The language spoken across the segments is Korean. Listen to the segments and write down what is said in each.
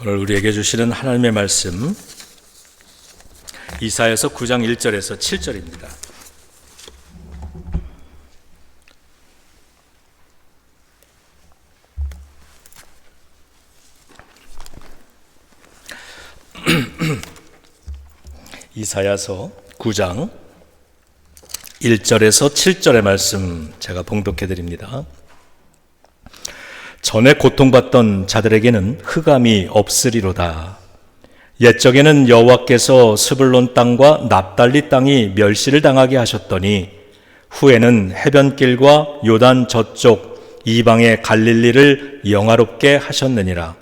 오늘 우리에게 주시는 하나님의 말씀 이사야서 9장 1절에서 7절입니다. 이사야서 9장 1절에서 7절의 말씀 제가 봉독해 드립니다. 전에 고통받던 자들에게는 흑암이 없으리로다. 옛적에는 여호와께서 스불론 땅과 납달리 땅이 멸시를 당하게 하셨더니 후에는 해변길과 요단 저쪽 이방의 갈릴리를 영화롭게 하셨느니라.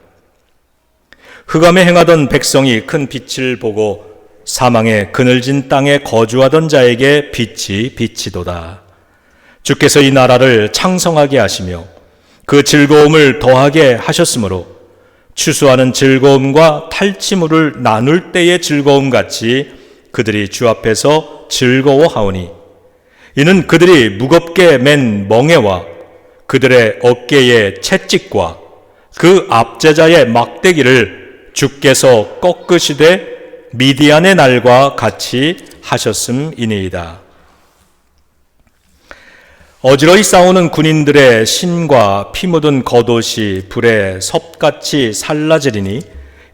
흑암에 행하던 백성이 큰 빛을 보고 사망의 그늘진 땅에 거주하던 자에게 빛이 비치도다. 주께서 이 나라를 창성하게 하시며 그 즐거움을 더하게 하셨으므로 추수하는 즐거움과 탈취물을 나눌 때의 즐거움 같이 그들이 주 앞에서 즐거워하오니 이는 그들이 무겁게 맨 멍에와 그들의 어깨의 채찍과 그 압제자의 막대기를 주께서 꺾으시되 미디안의 날과 같이 하셨음이니이다. 어지러이 싸우는 군인들의 신과 피 묻은 겉옷이 불에 섭같이 살라지리니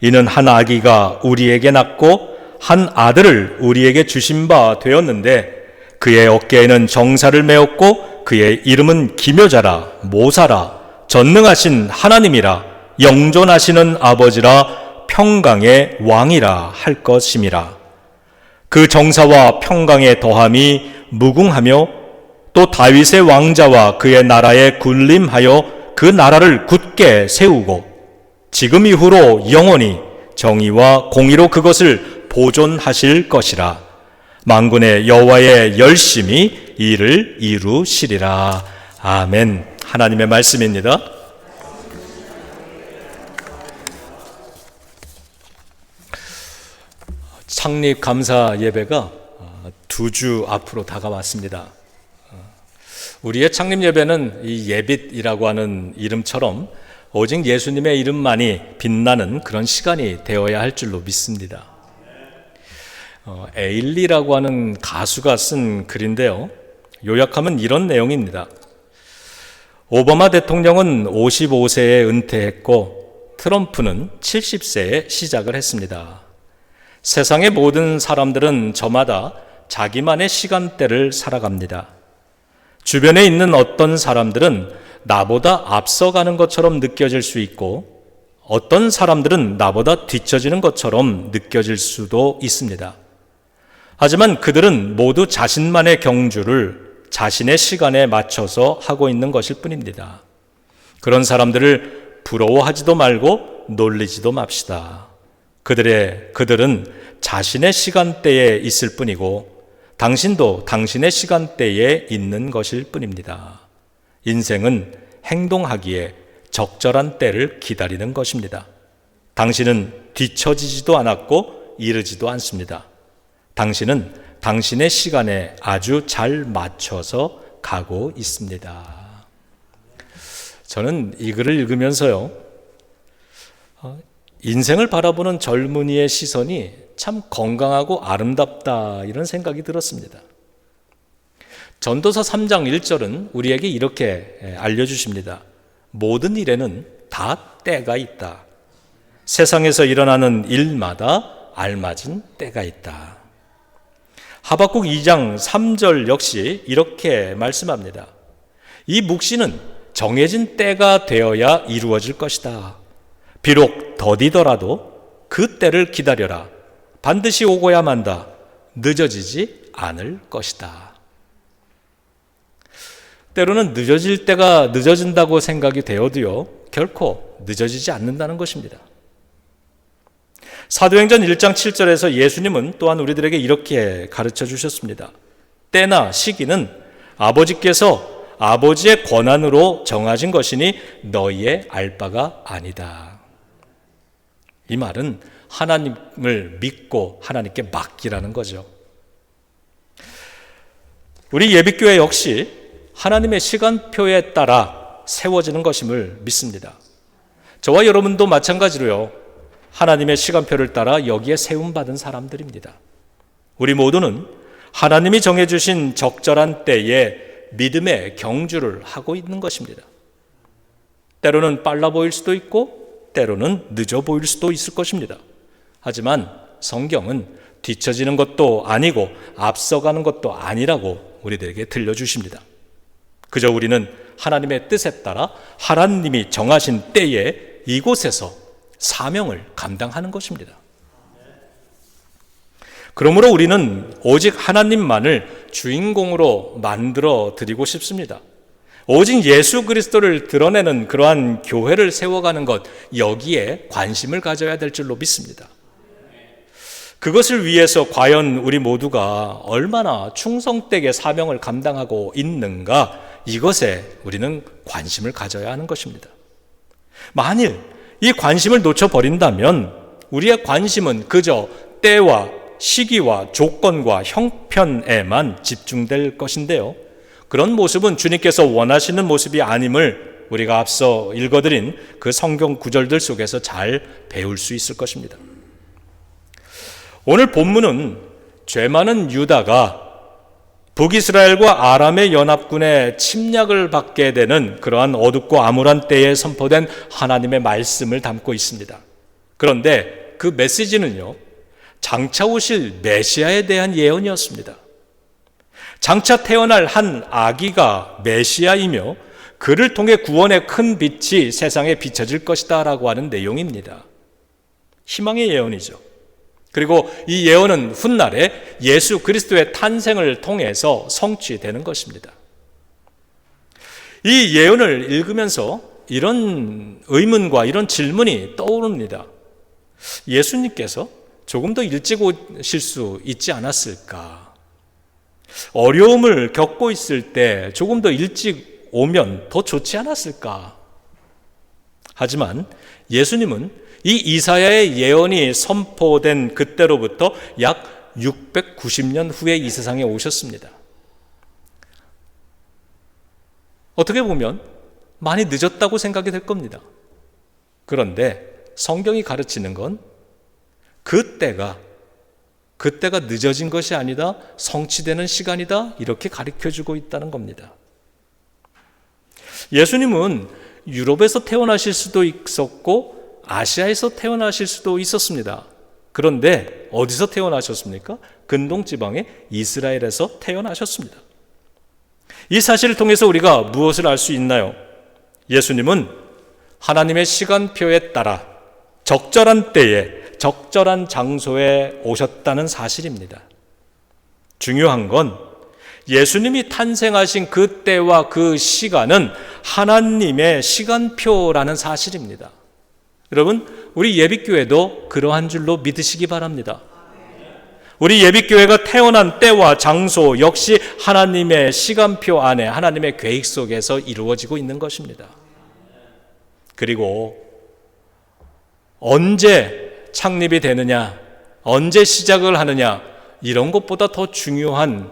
이는 한 아기가 우리에게 낳고 한 아들을 우리에게 주신 바 되었는데 그의 어깨에는 정사를 메었고 그의 이름은 기묘자라 모사라 전능하신 하나님이라 영존하시는 아버지라 평강의 왕이라 할 것임이라. 그 정사와 평강의 더함이 무궁하며 또 다윗의 왕자와 그의 나라에 군림하여 그 나라를 굳게 세우고 지금 이후로 영원히 정의와 공의로 그것을 보존하실 것이라. 만군의 여호와의 열심히 이를 이루시리라. 아멘. 하나님의 말씀입니다. 창립 감사 예배가 2주 앞으로 다가왔습니다. 우리의 창립 예배는 이 예빗이라고 하는 이름처럼 오직 예수님의 이름만이 빛나는 그런 시간이 되어야 할 줄로 믿습니다. 에일리라고 하는 가수가 쓴 글인데요. 요약하면 이런 내용입니다. 오바마 대통령은 55세에 은퇴했고 트럼프는 70세에 시작을 했습니다. 세상의 모든 사람들은 저마다 자기만의 시간대를 살아갑니다. 주변에 있는 어떤 사람들은 나보다 앞서가는 것처럼 느껴질 수 있고 어떤 사람들은 나보다 뒤처지는 것처럼 느껴질 수도 있습니다. 하지만 그들은 모두 자신만의 경주를 자신의 시간에 맞춰서 하고 있는 것일 뿐입니다. 그런 사람들을 부러워하지도 말고 놀리지도 맙시다. 그들은 자신의 시간대에 있을 뿐이고 당신도 당신의 시간대에 있는 것일 뿐입니다. 인생은 행동하기에 적절한 때를 기다리는 것입니다. 당신은 뒤처지지도 않았고 이르지도 않습니다. 당신은 당신의 시간에 아주 잘 맞춰서 가고 있습니다. 저는 이 글을 읽으면서요, 인생을 바라보는 젊은이의 시선이 참 건강하고 아름답다 이런 생각이 들었습니다. 전도서 3장 1절은 우리에게 이렇게 알려주십니다. 모든 일에는 다 때가 있다. 세상에서 일어나는 일마다 알맞은 때가 있다. 하박국 2장 3절 역시 이렇게 말씀합니다. 이 묵시는 정해진 때가 되어야 이루어질 것이다. 비록 더디더라도 그 때를 기다려라. 반드시 오고야 만다. 늦어지지 않을 것이다. 때로는 늦어질 때가 늦어진다고 생각이 되어도요, 결코 늦어지지 않는다는 것입니다. 사도행전 1장 7절에서 예수님은 또한 우리들에게 이렇게 가르쳐 주셨습니다. 때나 시기는 아버지께서 아버지의 권한으로 정하신 것이니 너희의 알 바가 아니다. 이 말은 하나님을 믿고 하나님께 맡기라는 거죠. 우리 예비교회 역시 하나님의 시간표에 따라 세워지는 것임을 믿습니다. 저와 여러분도 마찬가지로요, 하나님의 시간표를 따라 여기에 세움받은 사람들입니다. 우리 모두는 하나님이 정해주신 적절한 때에 믿음의 경주를 하고 있는 것입니다. 때로는 빨라 보일 수도 있고 때로는 늦어 보일 수도 있을 것입니다. 하지만 성경은 뒤처지는 것도 아니고 앞서가는 것도 아니라고 우리들에게 들려주십니다. 그저 우리는 하나님의 뜻에 따라 하나님이 정하신 때에 이곳에서 사명을 감당하는 것입니다. 그러므로 우리는 오직 하나님만을 주인공으로 만들어 드리고 싶습니다. 오직 예수 그리스도를 드러내는 그러한 교회를 세워가는 것, 여기에 관심을 가져야 될 줄로 믿습니다. 그것을 위해서 과연 우리 모두가 얼마나 충성되게 사명을 감당하고 있는가, 이것에 우리는 관심을 가져야 하는 것입니다. 만일 이 관심을 놓쳐버린다면 우리의 관심은 그저 때와 시기와 조건과 형편에만 집중될 것인데요, 그런 모습은 주님께서 원하시는 모습이 아님을 우리가 앞서 읽어드린 그 성경 구절들 속에서 잘 배울 수 있을 것입니다. 오늘 본문은 죄 많은 유다가 북이스라엘과 아람의 연합군의 침략을 받게 되는 그러한 어둡고 암울한 때에 선포된 하나님의 말씀을 담고 있습니다. 그런데 그 메시지는요, 장차 오실 메시아에 대한 예언이었습니다. 장차 태어날 한 아기가 메시아이며 그를 통해 구원의 큰 빛이 세상에 비춰질 것이다 라고 하는 내용입니다. 희망의 예언이죠. 그리고 이 예언은 훗날에 예수 그리스도의 탄생을 통해서 성취되는 것입니다. 이 예언을 읽으면서 이런 의문과 이런 질문이 떠오릅니다. 예수님께서 조금 더 일찍 오실 수 있지 않았을까? 어려움을 겪고 있을 때 조금 더 일찍 오면 더 좋지 않았을까? 하지만 예수님은 이 이사야의 예언이 선포된 그때로부터 약 690년 후에 이 세상에 오셨습니다. 어떻게 보면 많이 늦었다고 생각이 될 겁니다. 그런데 성경이 가르치는 건 그때가 늦어진 것이 아니다, 성취되는 시간이다, 이렇게 가르쳐주고 있다는 겁니다. 예수님은 유럽에서 태어나실 수도 있었고 아시아에서 태어나실 수도 있었습니다. 그런데 어디서 태어나셨습니까? 근동지방의 이스라엘에서 태어나셨습니다. 이 사실을 통해서 우리가 무엇을 알 수 있나요? 예수님은 하나님의 시간표에 따라 적절한 때에 적절한 장소에 오셨다는 사실입니다. 중요한 건 예수님이 탄생하신 그 때와 그 시간은 하나님의 시간표라는 사실입니다. 여러분, 우리 예비교회도 그러한 줄로 믿으시기 바랍니다. 우리 예비교회가 태어난 때와 장소 역시 하나님의 시간표 안에, 하나님의 계획 속에서 이루어지고 있는 것입니다. 그리고 언제 창립이 되느냐, 언제 시작을 하느냐, 이런 것보다 더 중요한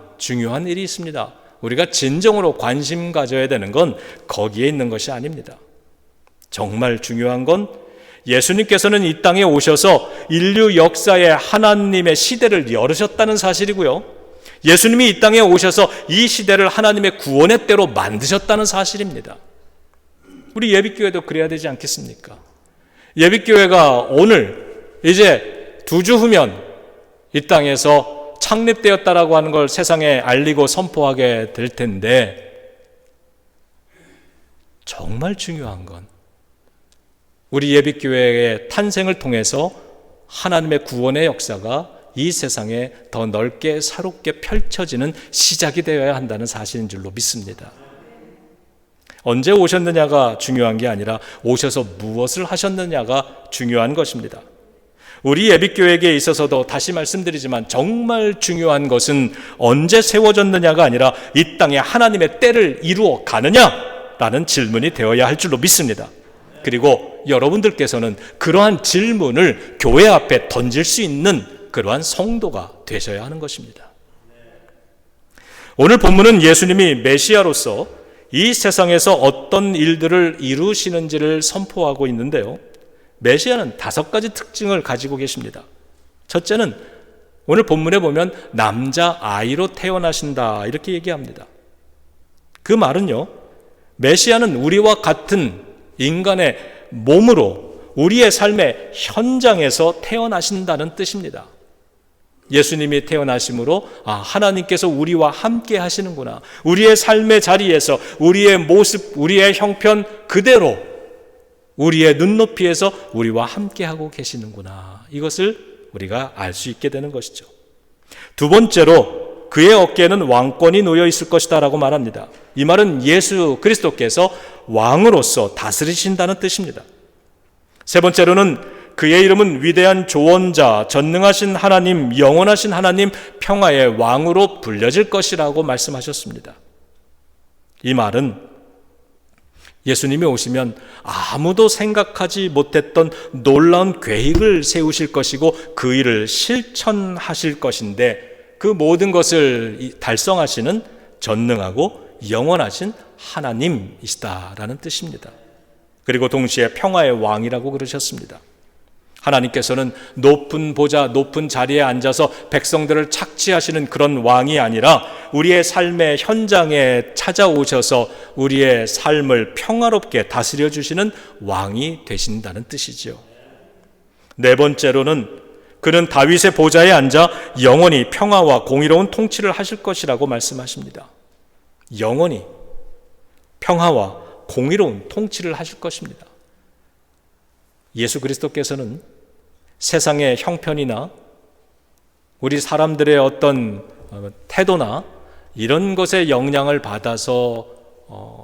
일이 있습니다. 우리가 진정으로 관심 가져야 되는 건 거기에 있는 것이 아닙니다. 정말 중요한 건 예수님께서는 이 땅에 오셔서 인류 역사에 하나님의 시대를 열으셨다는 사실이고요, 예수님이 이 땅에 오셔서 이 시대를 하나님의 구원의 때로 만드셨다는 사실입니다. 우리 예비교회도 그래야 되지 않겠습니까? 예비교회가 오늘 이제 2주 후면 이 땅에서 창립되었다라고 하는 걸 세상에 알리고 선포하게 될 텐데, 정말 중요한 건 우리 예비교회의 탄생을 통해서 하나님의 구원의 역사가 이 세상에 더 넓게 새롭게 펼쳐지는 시작이 되어야 한다는 사실인 줄로 믿습니다. 언제 오셨느냐가 중요한 게 아니라 오셔서 무엇을 하셨느냐가 중요한 것입니다. 우리 예비교회에 있어서도 다시 말씀드리지만 정말 중요한 것은 언제 세워졌느냐가 아니라 이 땅에 하나님의 때를 이루어 가느냐라는 질문이 되어야 할 줄로 믿습니다. 그리고 여러분들께서는 그러한 질문을 교회 앞에 던질 수 있는 그러한 성도가 되셔야 하는 것입니다. 오늘 본문은 예수님이 메시아로서 이 세상에서 어떤 일들을 이루시는지를 선포하고 있는데요, 메시아는 5가지 특징을 가지고 계십니다. 첫째는 오늘 본문에 보면 남자아이로 태어나신다 이렇게 얘기합니다. 그 말은요, 메시아는 우리와 같은 인간의 몸으로 우리의 삶의 현장에서 태어나신다는 뜻입니다. 예수님이 태어나심으로 하나님께서 우리와 함께 하시는구나. 우리의 삶의 자리에서 우리의 모습, 우리의 형편 그대로 우리의 눈높이에서 우리와 함께 하고 계시는구나. 이것을 우리가 알 수 있게 되는 것이죠. 두 번째로 그의 어깨에는 왕권이 놓여 있을 것이다 라고 말합니다. 이 말은 예수 그리스도께서 왕으로서 다스리신다는 뜻입니다. 세 번째로는 그의 이름은 위대한 조언자, 전능하신 하나님, 영원하신 하나님, 평화의 왕으로 불려질 것이라고 말씀하셨습니다. 이 말은 예수님이 오시면 아무도 생각하지 못했던 놀라운 계획을 세우실 것이고 그 일을 실천하실 것인데 그 모든 것을 달성하시는 전능하고 영원하신 하나님이시다라는 뜻입니다. 그리고 동시에 평화의 왕이라고 그러셨습니다. 하나님께서는 높은 보좌, 높은 자리에 앉아서 백성들을 착취하시는 그런 왕이 아니라 우리의 삶의 현장에 찾아오셔서 우리의 삶을 평화롭게 다스려 주시는 왕이 되신다는 뜻이죠. 네 번째로는 그는 다윗의 보좌에 앉아 영원히 평화와 공의로운 통치를 하실 것이라고 말씀하십니다. 영원히 평화와 공의로운 통치를 하실 것입니다. 예수 그리스도께서는 세상의 형편이나 우리 사람들의 어떤 태도나 이런 것에 영향을 받아서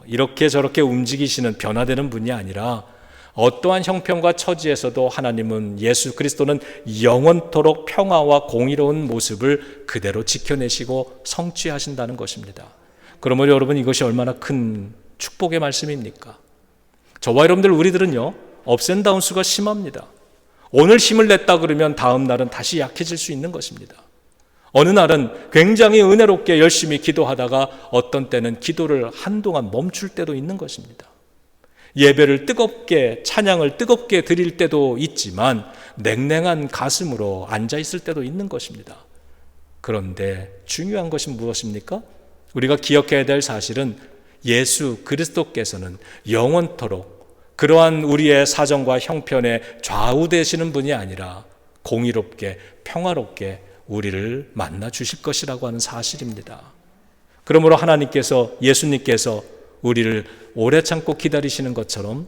이렇게 저렇게 움직이시는 변화되는 분이 아니라 어떠한 형편과 처지에서도 하나님은 예수 그리스도는 영원토록 평화와 공의로운 모습을 그대로 지켜내시고 성취하신다는 것입니다. 그러므로 여러분 이것이 얼마나 큰 축복의 말씀입니까? 저와 여러분들 우리들은요 업앤다운수가 심합니다. 오늘 힘을 냈다 그러면 다음 날은 다시 약해질 수 있는 것입니다. 어느 날은 굉장히 은혜롭게 열심히 기도하다가 어떤 때는 기도를 한동안 멈출 때도 있는 것입니다. 예배를 뜨겁게 찬양을 뜨겁게 드릴 때도 있지만 냉랭한 가슴으로 앉아 있을 때도 있는 것입니다. 그런데 중요한 것이 무엇입니까? 우리가 기억해야 될 사실은 예수 그리스도께서는 영원토록 그러한 우리의 사정과 형편에 좌우되시는 분이 아니라 공의롭게 평화롭게 우리를 만나 주실 것이라고 하는 사실입니다. 그러므로 하나님께서 예수님께서 우리를 오래 참고 기다리시는 것처럼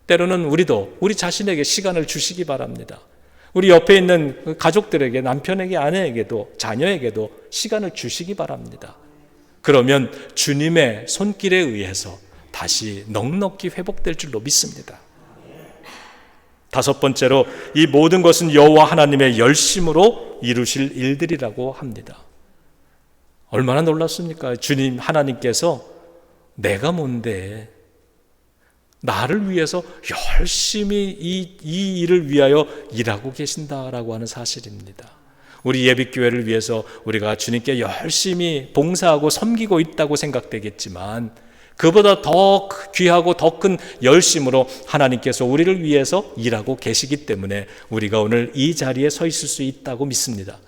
때로는 우리도 우리 자신에게 시간을 주시기 바랍니다. 우리 옆에 있는 가족들에게 남편에게 아내에게도 자녀에게도 시간을 주시기 바랍니다. 그러면 주님의 손길에 의해서 다시 넉넉히 회복될 줄로 믿습니다. 다섯 번째로 이 모든 것은 여호와 하나님의 열심으로 이루실 일들이라고 합니다. 얼마나 놀랍습니까? 주님 하나님께서 내가 뭔데 나를 위해서 열심히 이 일을 위하여 일하고 계신다라고 하는 사실입니다. 우리 예비교회를 위해서 우리가 주님께 열심히 봉사하고 섬기고 있다고 생각되겠지만 그보다 더 귀하고 더 큰 열심으로 하나님께서 우리를 위해서 일하고 계시기 때문에 우리가 오늘 이 자리에 서 있을 수 있다고 믿습니다.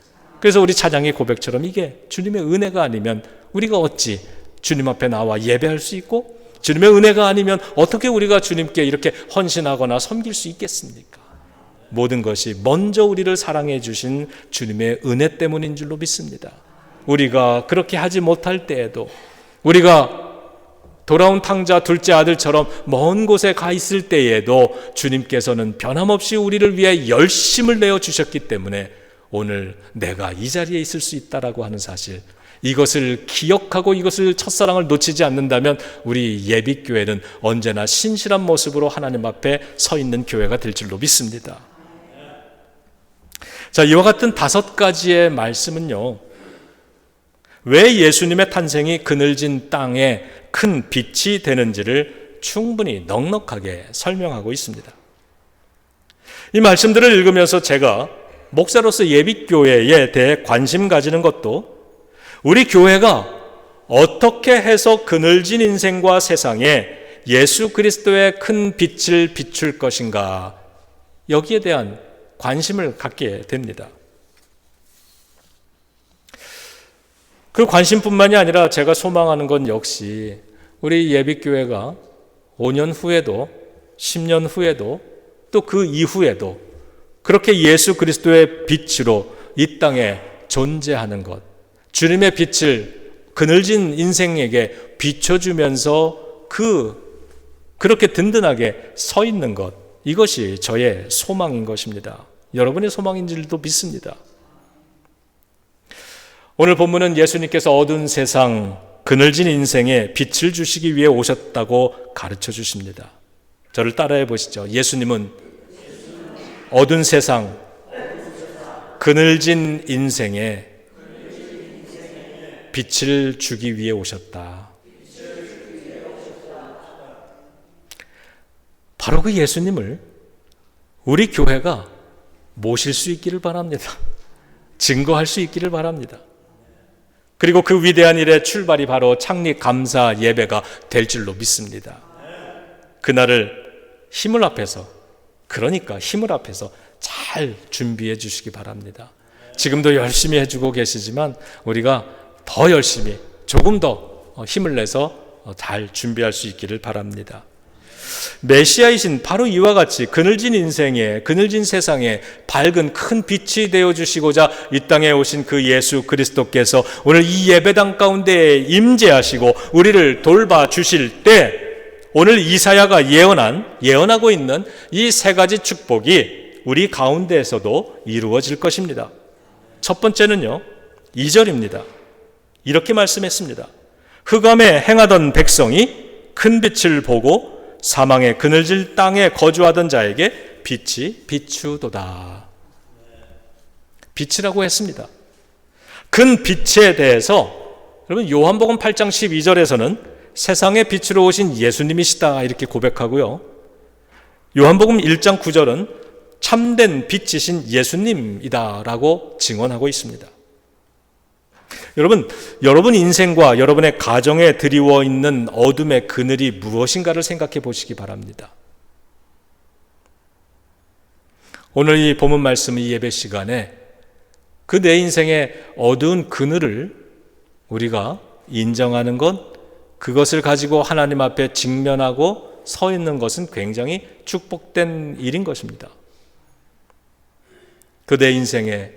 그래서 우리 찬양의 고백처럼 이게 주님의 은혜가 아니면 우리가 어찌 주님 앞에 나와 예배할 수 있고 주님의 은혜가 아니면 어떻게 우리가 주님께 이렇게 헌신하거나 섬길 수 있겠습니까? 모든 것이 먼저 우리를 사랑해 주신 주님의 은혜 때문인 줄로 믿습니다. 우리가 그렇게 하지 못할 때에도 우리가 돌아온 탕자 둘째 아들처럼 먼 곳에 가 있을 때에도 주님께서는 변함없이 우리를 위해 열심을 내어 주셨기 때문에 오늘 내가 이 자리에 있을 수 있다라고 하는 사실, 이것을 기억하고 이것을 첫사랑을 놓치지 않는다면 우리 예비교회는 언제나 신실한 모습으로 하나님 앞에 서 있는 교회가 될 줄로 믿습니다. 자, 이와 같은 5가지의 말씀은요, 왜 예수님의 탄생이 그늘진 땅에 큰 빛이 되는지를 충분히 넉넉하게 설명하고 있습니다. 이 말씀들을 읽으면서 제가 목사로서 예비교회에 대해 관심 가지는 것도 우리 교회가 어떻게 해서 그늘진 인생과 세상에 예수 그리스도의 큰 빛을 비출 것인가, 여기에 대한 관심을 갖게 됩니다. 그 관심뿐만이 아니라 제가 소망하는 건 역시 우리 예비교회가 5년 후에도 10년 후에도 또 그 이후에도 그렇게 예수 그리스도의 빛으로 이 땅에 존재하는 것, 주님의 빛을 그늘진 인생에게 비춰주면서 그렇게 든든하게 서 있는 것, 이것이 저의 소망인 것입니다. 여러분의 소망인 줄도 믿습니다. 오늘 본문은 예수님께서 어두운 세상, 그늘진 인생에 빛을 주시기 위해 오셨다고 가르쳐 주십니다. 저를 따라해 보시죠. 예수님은 어두운 세상, 그늘진 인생에 빛을 주기 위해 오셨다. 바로 그 예수님을 우리 교회가 모실 수 있기를 바랍니다. 증거할 수 있기를 바랍니다. 그리고 그 위대한 일의 출발이 바로 창립 감사 예배가 될 줄로 믿습니다. 그날을 힘을 앞에서 잘 준비해 주시기 바랍니다. 지금도 열심히 해주고 계시지만 우리가 더 열심히 조금 더 힘을 내서 잘 준비할 수 있기를 바랍니다. 메시아이신 바로 이와 같이 그늘진 인생에, 그늘진 세상에 밝은 큰 빛이 되어주시고자 이 땅에 오신 그 예수 그리스도께서 오늘 이 예배당 가운데 임재하시고 우리를 돌봐주실 때 오늘 이사야가 예언하고 있는 이 세 가지 축복이 우리 가운데에서도 이루어질 것입니다. 첫 번째는요, 2절입니다. 이렇게 말씀했습니다. 흑암에 행하던 백성이 큰 빛을 보고 사망의 그늘질 땅에 거주하던 자에게 빛이 비추도다. 빛이라고 했습니다. 큰 빛에 대해서 여러분 요한복음 8장 12절에서는 세상의 빛으로 오신 예수님이시다 이렇게 고백하고요. 요한복음 1장 9절은 참된 빛이신 예수님이다라고 증언하고 있습니다. 여러분 인생과 여러분의 가정에 드리워 있는 어둠의 그늘이 무엇인가를 생각해 보시기 바랍니다. 오늘 이 본문 말씀 이 예배 시간에 그 내 인생의 어두운 그늘을 우리가 인정하는 것, 그것을 가지고 하나님 앞에 직면하고 서 있는 것은 굉장히 축복된 일인 것입니다. 그 내 인생에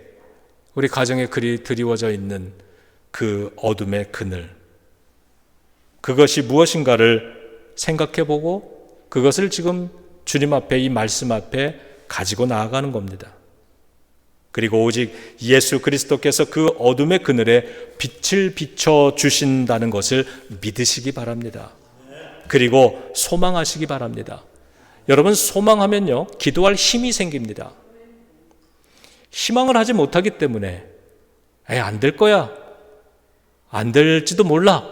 우리 가정에 드리워져 있는 그 어둠의 그늘, 그것이 무엇인가를 생각해보고 그것을 지금 주님 앞에 이 말씀 앞에 가지고 나아가는 겁니다. 그리고 오직 예수 그리스도께서 그 어둠의 그늘에 빛을 비춰주신다는 것을 믿으시기 바랍니다. 그리고 소망하시기 바랍니다. 여러분 소망하면요 기도할 힘이 생깁니다. 희망을 하지 못하기 때문에 안 될 거야, 안 될지도 몰라,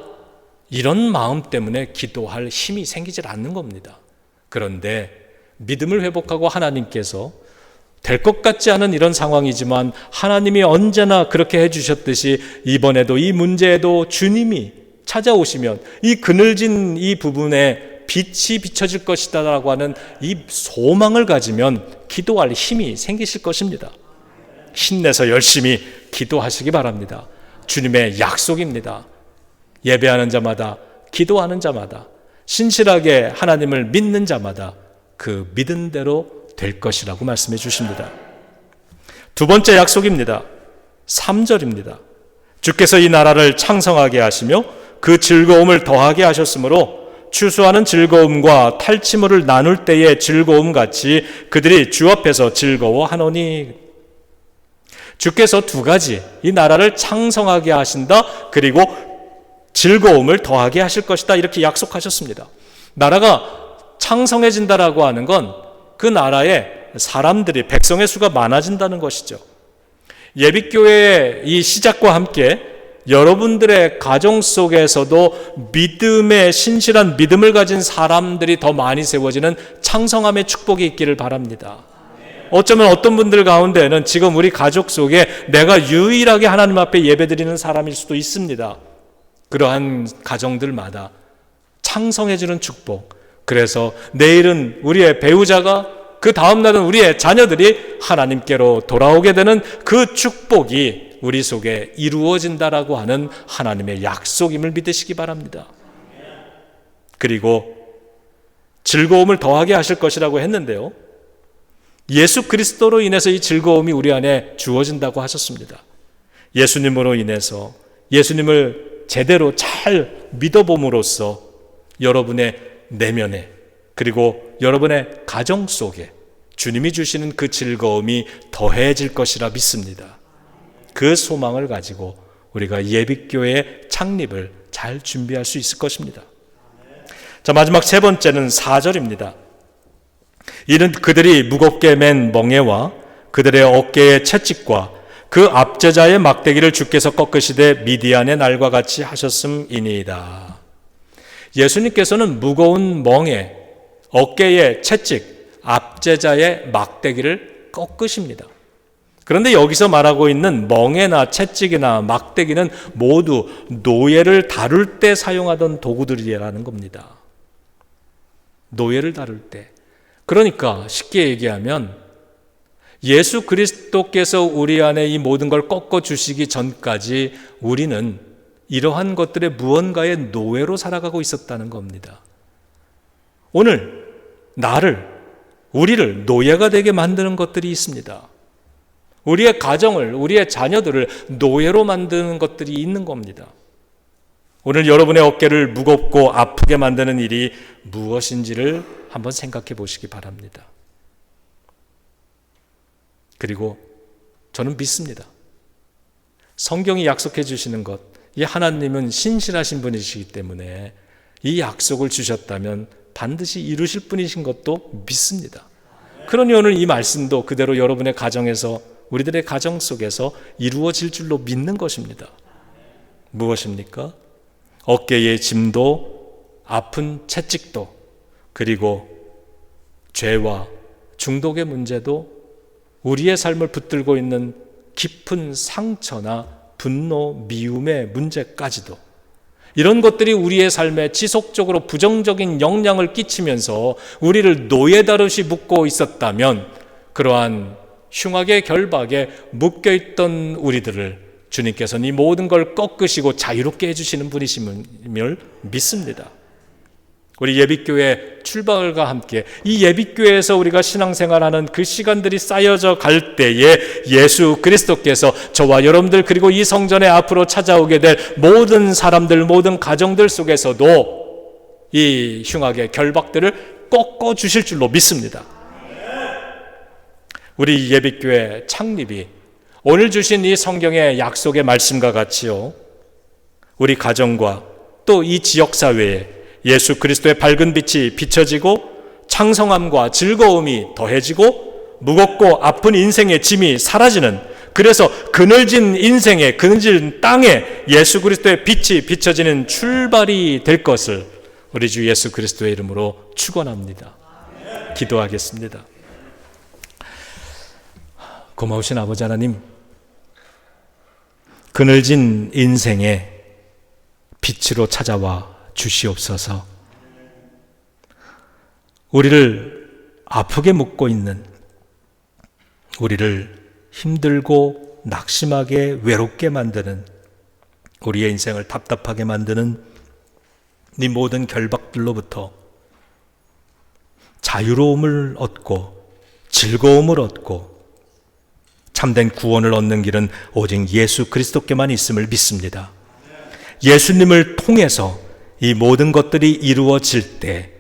이런 마음 때문에 기도할 힘이 생기질 않는 겁니다. 그런데 믿음을 회복하고 하나님께서 될 것 같지 않은 이런 상황이지만 하나님이 언제나 그렇게 해주셨듯이 이번에도 이 문제에도 주님이 찾아오시면 이 그늘진 이 부분에 빛이 비춰질 것이다 라고 하는 이 소망을 가지면 기도할 힘이 생기실 것입니다. 힘내서 열심히 기도하시기 바랍니다. 주님의 약속입니다. 예배하는 자마다, 기도하는 자마다, 신실하게 하나님을 믿는 자마다 그 믿은 대로 될 것이라고 말씀해 주십니다. 두 번째 약속입니다. 3절입니다. 주께서 이 나라를 창성하게 하시며 그 즐거움을 더하게 하셨으므로 추수하는 즐거움과 탈취물을 나눌 때의 즐거움 같이 그들이 주 앞에서 즐거워하노니. 주께서 두 가지, 이 나라를 창성하게 하신다, 그리고 즐거움을 더하게 하실 것이다, 이렇게 약속하셨습니다. 나라가 창성해진다라고 하는 건 그 나라에 사람들이, 백성의 수가 많아진다는 것이죠. 예비교회의 이 시작과 함께 여러분들의 가정 속에서도 믿음의 신실한 믿음을 가진 사람들이 더 많이 세워지는 창성함의 축복이 있기를 바랍니다. 어쩌면 어떤 분들 가운데는 지금 우리 가족 속에 내가 유일하게 하나님 앞에 예배드리는 사람일 수도 있습니다. 그러한 가정들마다 창성해지는 축복, 그래서 내일은 우리의 배우자가 그 다음 날은 우리의 자녀들이 하나님께로 돌아오게 되는 그 축복이 우리 속에 이루어진다라고 하는 하나님의 약속임을 믿으시기 바랍니다. 그리고 즐거움을 더하게 하실 것이라고 했는데요, 예수 그리스도로 인해서 이 즐거움이 우리 안에 주어진다고 하셨습니다. 예수님으로 인해서 예수님을 제대로 잘 믿어봄으로써 여러분의 내면에 그리고 여러분의 가정 속에 주님이 주시는 그 즐거움이 더해질 것이라 믿습니다. 그 소망을 가지고 우리가 예비교회 창립을 잘 준비할 수 있을 것입니다. 자, 마지막 세 번째는 4절입니다. 이는 그들이 무겁게 맨 멍에와 그들의 어깨의 채찍과 그 압제자의 막대기를 주께서 꺾으시되 미디안의 날과 같이 하셨음이니이다. 예수님께서는 무거운 멍에, 어깨의 채찍, 압제자의 막대기를 꺾으십니다. 그런데 여기서 말하고 있는 멍에나 채찍이나 막대기는 모두 노예를 다룰 때 사용하던 도구들이라는 겁니다. 노예를 다룰 때. 그러니까 쉽게 얘기하면 예수 그리스도께서 우리 안에 이 모든 걸 꺾어주시기 전까지 우리는 이러한 것들의 무언가의 노예로 살아가고 있었다는 겁니다. 오늘 우리를 노예가 되게 만드는 것들이 있습니다. 우리의 가정을, 우리의 자녀들을 노예로 만드는 것들이 있는 겁니다. 오늘 여러분의 어깨를 무겁고 아프게 만드는 일이 무엇인지를 한번 생각해 보시기 바랍니다. 그리고 저는 믿습니다. 성경이 약속해 주시는 것, 이 하나님은 신실하신 분이시기 때문에 이 약속을 주셨다면 반드시 이루실 분이신 것도 믿습니다. 그러니 오늘 이 말씀도 그대로 여러분의 가정에서, 우리들의 가정 속에서 이루어질 줄로 믿는 것입니다. 무엇입니까? 어깨의 짐도, 아픈 채찍도, 그리고 죄와 중독의 문제도, 우리의 삶을 붙들고 있는 깊은 상처나 분노, 미움의 문제까지도, 이런 것들이 우리의 삶에 지속적으로 부정적인 영향을 끼치면서 우리를 노예 다루시 묶고 있었다면, 그러한 흉악의 결박에 묶여있던 우리들을 주님께서는 이 모든 걸 꺾으시고 자유롭게 해주시는 분이심을 믿습니다. 우리 예비교회 출발과 함께 이 예비교회에서 우리가 신앙생활하는 그 시간들이 쌓여져 갈 때에 예수 그리스도께서 저와 여러분들 그리고 이 성전에 앞으로 찾아오게 될 모든 사람들, 모든 가정들 속에서도 이 흉악의 결박들을 꺾어 주실 줄로 믿습니다. 우리 예비교회 창립이 오늘 주신 이 성경의 약속의 말씀과 같이요, 우리 가정과 또 이 지역사회에 예수 그리스도의 밝은 빛이 비춰지고 창성함과 즐거움이 더해지고 무겁고 아픈 인생의 짐이 사라지는, 그래서 그늘진 인생의 그늘진 땅에 예수 그리스도의 빛이 비춰지는 출발이 될 것을 우리 주 예수 그리스도의 이름으로 축원합니다. 기도하겠습니다. 고마우신 아버지 하나님, 그늘진 인생에 빛으로 찾아와 주시옵소서. 우리를 아프게 묶고 있는, 우리를 힘들고 낙심하게 외롭게 만드는, 우리의 인생을 답답하게 만드는 이 모든 결박들로부터 자유로움을 얻고 즐거움을 얻고 참된 구원을 얻는 길은 오직 예수 그리스도께만 있음을 믿습니다. 예수님을 통해서 이 모든 것들이 이루어질 때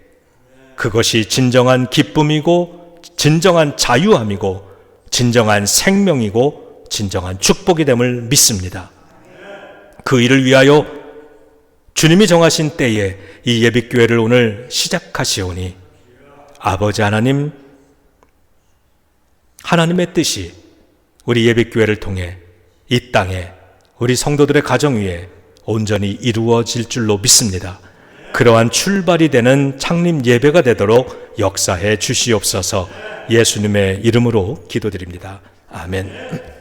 그것이 진정한 기쁨이고 진정한 자유함이고 진정한 생명이고 진정한 축복이 됨을 믿습니다. 그 일을 위하여 주님이 정하신 때에 이 예비교회를 오늘 시작하시오니 아버지 하나님, 하나님의 뜻이 우리 예비교회를 통해 이 땅에 우리 성도들의 가정 위에 온전히 이루어질 줄로 믿습니다. 그러한 출발이 되는 창립 예배가 되도록 역사해 주시옵소서. 예수님의 이름으로 기도드립니다. 아멘.